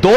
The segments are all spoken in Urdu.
2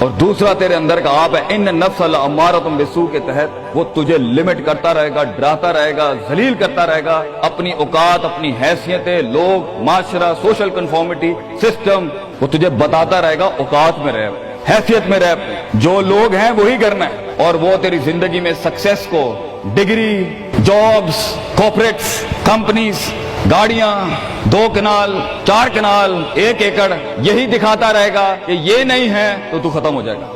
اور دوسرا تیرے اندر کا آپ ہے ان نفس الامارۃ بالسوء کے تحت وہ تجھے لمٹ کرتا رہے گا، ڈراتا رہے گا، ذلیل کرتا رہے گا، اپنی اوقات، اپنی حیثیتیں، لوگ، معاشرہ، سوشل کنفارمیٹی، سسٹم، وہ تجھے بتاتا رہے گا اوقات میں رہ، حیثیت میں رہ، جو لوگ ہیں وہی کرنا ہے، اور وہ تیری زندگی میں سکسیس کو، ڈگری، جابز، کارپوریٹس، کمپنیز، گاڑیاں، 2 کنال، 4 کنال، 1 ایکڑ، یہی دکھاتا رہے گا کہ یہ نہیں ہے تو ختم ہو جائے گا۔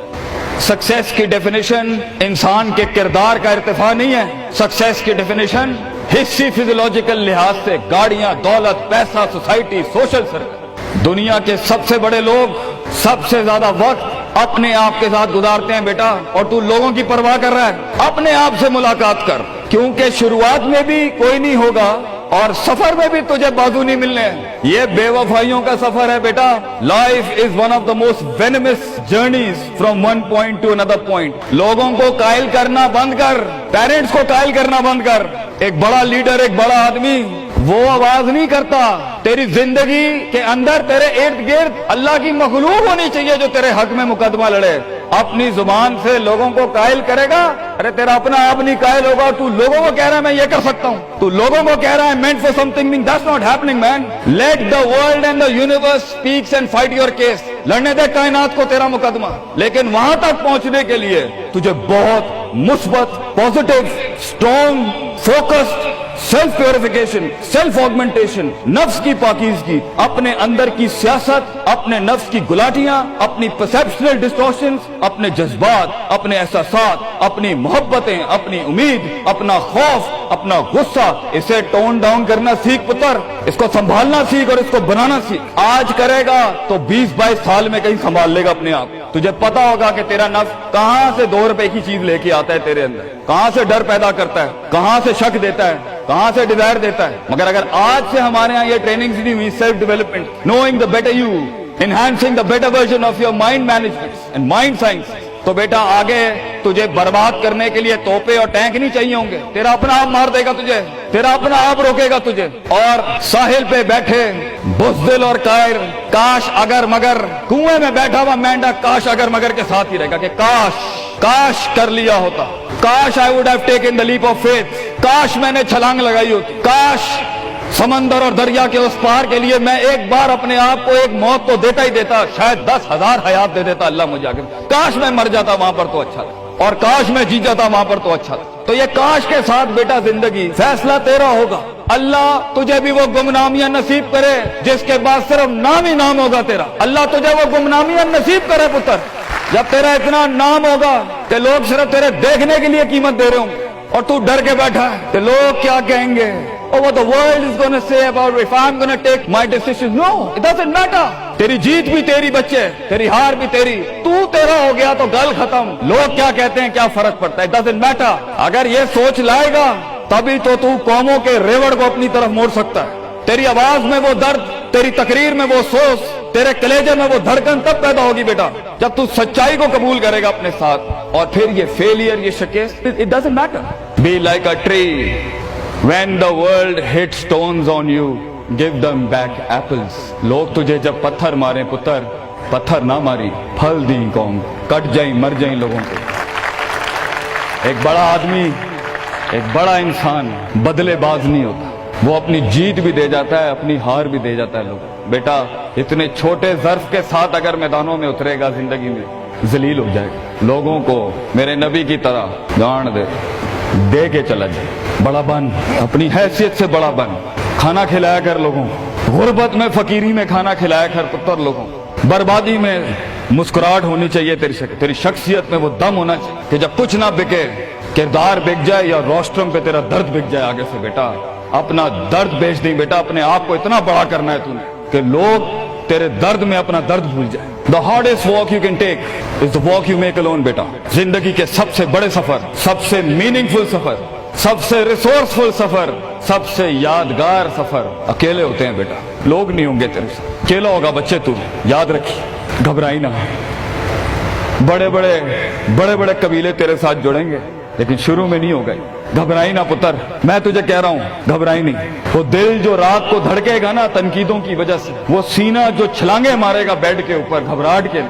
سکسیس کی ڈیفینیشن انسان کے کردار کا ارتفاع نہیں ہے، سکسیس کی ڈیفینیشن حصی فزیولوجیکل لحاظ سے گاڑیاں، دولت، پیسہ، سوسائٹی، سوشل سرکل۔ دنیا کے سب سے بڑے لوگ سب سے زیادہ وقت اپنے آپ کے ساتھ گزارتے ہیں بیٹا، اور تو لوگوں کی پرواہ کر رہا ہے؟ اپنے آپ سے ملاقات کر، کیونکہ شروعات میں بھی کوئی نہیں ہوگا اور سفر میں بھی تجھے بازو نہیں ملنے ہیں۔ یہ بے وفائیوں کا سفر ہے بیٹا۔ Life is one of the most venomous journeys from one point to another point. لوگوں کو قائل کرنا بند کر، پیرنٹس کو قائل کرنا بند کر۔ ایک بڑا لیڈر، ایک بڑا آدمی وہ آواز نہیں کرتا، تیری زندگی کے اندر تیرے ارد گرد اللہ کی مخلوق ہونی چاہیے جو تیرے حق میں مقدمہ لڑے۔ اپنی زبان سے لوگوں کو قائل کرے گا، ارے تیرا اپنا آپ نہیں قائل ہوگا۔ تو لوگوں کو کہہ رہا ہے میں یہ کر سکتا ہوں، تو لوگوں کو کہہ رہا ہے meant for something, that's not happening man. Let the world and the universe speaks and fight your case. لڑنے دے کائنات کو تیرا مقدمہ، لیکن وہاں تک پہنچنے کے لیے تجھے بہت مثبت، positive, strong, focused, self purification, self augmentation, نفس کی پاکیزگی، اپنے اندر کی سیاست، اپنے نفس کی گلاٹیاں، اپنی پرسیپشنل ڈسٹورشنز، اپنے جذبات، اپنے احساسات، اپنی محبتیں، اپنی امید، اپنا خوف، اپنا غصہ، اسے ٹون ڈاؤن کرنا سیکھ پتر، اس کو سنبھالنا سیکھ اور اس کو بنانا سیکھ۔ آج کرے گا تو 20-22 سال میں کہیں سنبھال لے گا اپنے آپ۔ تجھے پتا ہوگا کہ تیرا نفس کہاں سے 2 روپے کی چیز لے کے آتا ہے تیرے اندر، کہاں سے ڈر پیدا کرتا ہے، کہاں سے شک دیتا ہے، کہاں سے ڈیزائر دیتا ہے۔ مگر اگر آج سے ہمارے ہاں یہ ٹریننگز نہیں ہوئی، self development, knowing the better you, enhancing the better version of your mind management and mind science, تو بیٹا آگے تجھے برباد کرنے کے لیے توپے اور ٹینک نہیں چاہیے ہوں گے، تیرا اپنا آپ مار دے گا تجھے، تیرا اپنا آپ روکے گا تجھے۔ اور ساحل پہ بیٹھے بزدل اور قائر، کاش اگر مگر، کنویں میں بیٹھا ہوا مینڈا کاش اگر مگر کے ساتھ ہی رہے گا کہ کاش کر لیا ہوتا، کاش I would have taken the leap of faith، کاش میں نے چھلانگ لگائی ہوتی، کاش سمندر اور دریا کے اس پار کے لیے میں ایک بار اپنے آپ کو ایک موت تو دیتا ہی دیتا، شاید 10,000 حیات دے دیتا اللہ مجھے آگے، کاش میں مر جاتا وہاں پر تو اچھا تھا، اور کاش میں جی جاتا وہاں پر تو اچھا تھا۔ تو یہ کاش کے ساتھ بیٹا زندگی، فیصلہ تیرا ہوگا۔ اللہ تجھے بھی وہ گمنامیاں نصیب کرے جس کے بعد صرف نام ہی نام ہوگا تیرا۔ اللہ تجھے وہ گمنامیاں نصیب کرے پتر، جب تیرا اتنا نام ہوگا کہ لوگ صرف تیرے دیکھنے کے لیے قیمت دے رہے ہوں، اور تو ڈر کے بیٹھا ہے کہ لوگ کیا کہیں گے، or what the world is going to say about if I'm going to take my decisions. No, it doesn't matter. تیری جیت بھی تیری بچے، تیری ہار بھی تیری، تو تیرا ہو گیا تو گل ختم، لوگ کیا کہتے ہیں کیا فرق پڑتا ہے، it doesn't matter۔ اگر یہ سوچ لائے گا تبھی تو قوموں کے ریوڑ کو اپنی طرف موڑ سکتا ہے۔ تیری آواز میں وہ درد، تیری تقریر میں وہ سوز، تیرے کلیجے میں وہ دھڑکن تب پیدا ہوگی بیٹا جب تو سچائی کو قبول کرے گا اپنے ساتھ، اور پھر یہ فیلئر، یہ شکست، it doesn't matter۔ Be like a tree when the world hits stones on you, give them back apples۔ لوگ تجھے جب پتھر مارے پتر، پتھر نہ ماری، پھل دیں قوم، کٹ جائیں مر جائیں لوگوں کو۔ ایک بڑا آدمی، ایک بڑا انسان بدلے باز نہیں ہوتا، وہ اپنی جیت بھی دے جاتا ہے، اپنی ہار بھی دے جاتا ہے۔ لوگ بیٹا اتنے چھوٹے ظرف کے ساتھ اگر میدانوں میں اترے گا زندگی میں ذلیل ہو جائے گا، لوگوں کو میرے نبی کی طرح جان دے کے چلا جائے، بڑا بن، اپنی حیثیت سے بڑا بن، کھانا کھلایا کر لوگوں، غربت میں فقیری میں کھانا کھلایا کر پتر لوگوں، بربادی میں مسکراہٹ ہونی چاہیے تیری شخصیت میں وہ دم ہونا چاہیے کہ جب کچھ نہ بکے، کردار بک جائے یا روسٹرم پہ تیرا درد بک جائے آگے سے بیٹا، اپنا درد بیچ دیں بیٹا، اپنے آپ کو اتنا بڑا کرنا ہے تم کہ لوگ تیرے درد میں اپنا درد بھول جائے۔ The hardest walk you can take is the walk you make alone بیٹا۔ زندگی کے سب سے بڑے سفر، سب سے میننگ فل سفر، سب سے ریسورسفل سفر، سب سے یادگار سفر اکیلے ہوتے ہیں بیٹا، لوگ نہیں ہوں گے تیرے ساتھ، اکیلا ہوگا بچے تو، یاد رکھی، گھبرائی نہ۔ بڑے بڑے قبیلے تیرے ساتھ جڑیں گے لیکن شروع میں نہیں ہو گئے، گھبرائی نہ پتر، میں تجھے کہہ رہا ہوں گھبرائی نہیں۔ وہ دل جو رات کو دھڑکے گا نا تنقیدوں کی وجہ سے، وہ سینہ جو چھلانگے مارے گا بیڈ کے اوپر گھبراہٹ کے،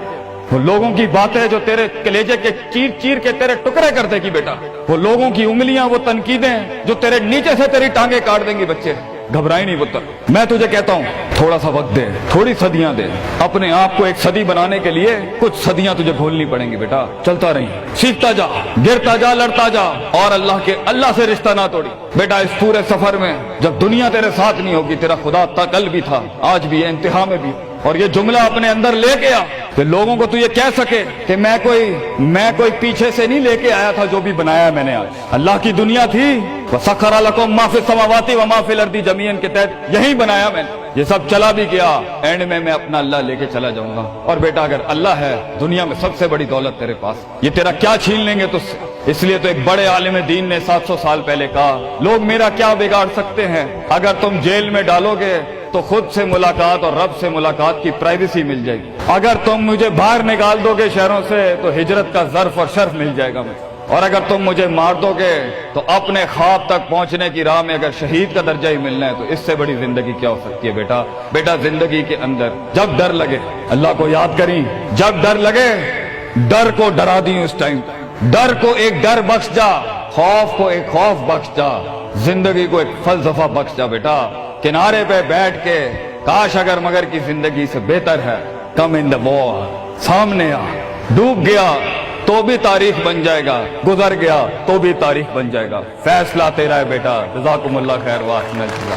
وہ لوگوں کی باتیں جو تیرے کلیجے کے چیر چیر کے تیرے ٹکڑے کر دے گی بیٹا، وہ لوگوں کی انگلیاں، وہ تنقیدیں جو تیرے نیچے سے تیری ٹانگیں کاٹ دیں گی بچے، گھبرائی نہیں پتر۔ میں تجھے کہتا ہوں تھوڑا سا وقت دے، تھوڑی صدیاں دے، اپنے آپ کو ایک صدی بنانے کے لیے کچھ صدیاں تجھے گھولنی پڑیں گی بیٹا، چلتا رہی، سیکھتا جا، گرتا جا، لڑتا جا، اور اللہ سے رشتہ نہ توڑی بیٹا۔ اس پورے سفر میں جب دنیا تیرے ساتھ نہیں ہوگی، تیرا خدا کل بھی تھا، آج بھی ہے، انتہا میں بھی، اور یہ جملہ اپنے اندر لے کے آ کہ لوگوں کو تو یہ کہہ سکے کہ میں کوئی پیچھے سے نہیں لے کے آیا تھا، جو بھی بنایا میں نے آج اللہ کی دنیا تھی، وَسَخَّرَ لَكُم مَّا فِي السَّمَاوَاتِ وَمَا فِي الْأَرْضِ جَمِيعًا کے تحت یہی بنایا میں نے، یہ سب چلا بھی گیا، اینڈ میں اپنا اللہ لے کے چلا جاؤں گا۔ اور بیٹا اگر اللہ ہے دنیا میں سب سے بڑی دولت تیرے پاس، یہ تیرا کیا چھین لیں گے تجھ سے؟ اس لیے تو ایک بڑے عالم دین نے 700 سال پہلے کہا، لوگ میرا کیا بگاڑ سکتے ہیں؟ اگر تم جیل میں ڈالو گے تو خود سے ملاقات اور رب سے ملاقات کی پرائیویسی مل جائے گی، اگر تم مجھے باہر نکال دو گے شہروں سے تو ہجرت کا ظرف اور شرف مل جائے گا مجھے، اور اگر تم مجھے مار دو گے تو اپنے خواب تک پہنچنے کی راہ میں اگر شہید کا درجہ ہی ملنا ہے تو اس سے بڑی زندگی کیا ہو سکتی ہے بیٹا زندگی کے اندر جب ڈر لگے اللہ کو یاد کریں، جب ڈر لگے ڈر کو ڈرا دیں، اس ٹائم ڈر کو ایک ڈر بخش جا، خوف کو ایک خوف بخش جا، زندگی کو ایک فلسفہ بخش جا بیٹا۔ کنارے پہ بیٹھ کے کاش اگر مگر کی زندگی سے بہتر ہے، کم ان دا وار، سامنے آ، ڈوب گیا تو بھی تاریخ بن جائے گا، گزر گیا تو بھی تاریخ بن جائے گا، فیصلہ تیرا ہے بیٹا۔ جزاکم اللہ خیر، واحسن الجزا۔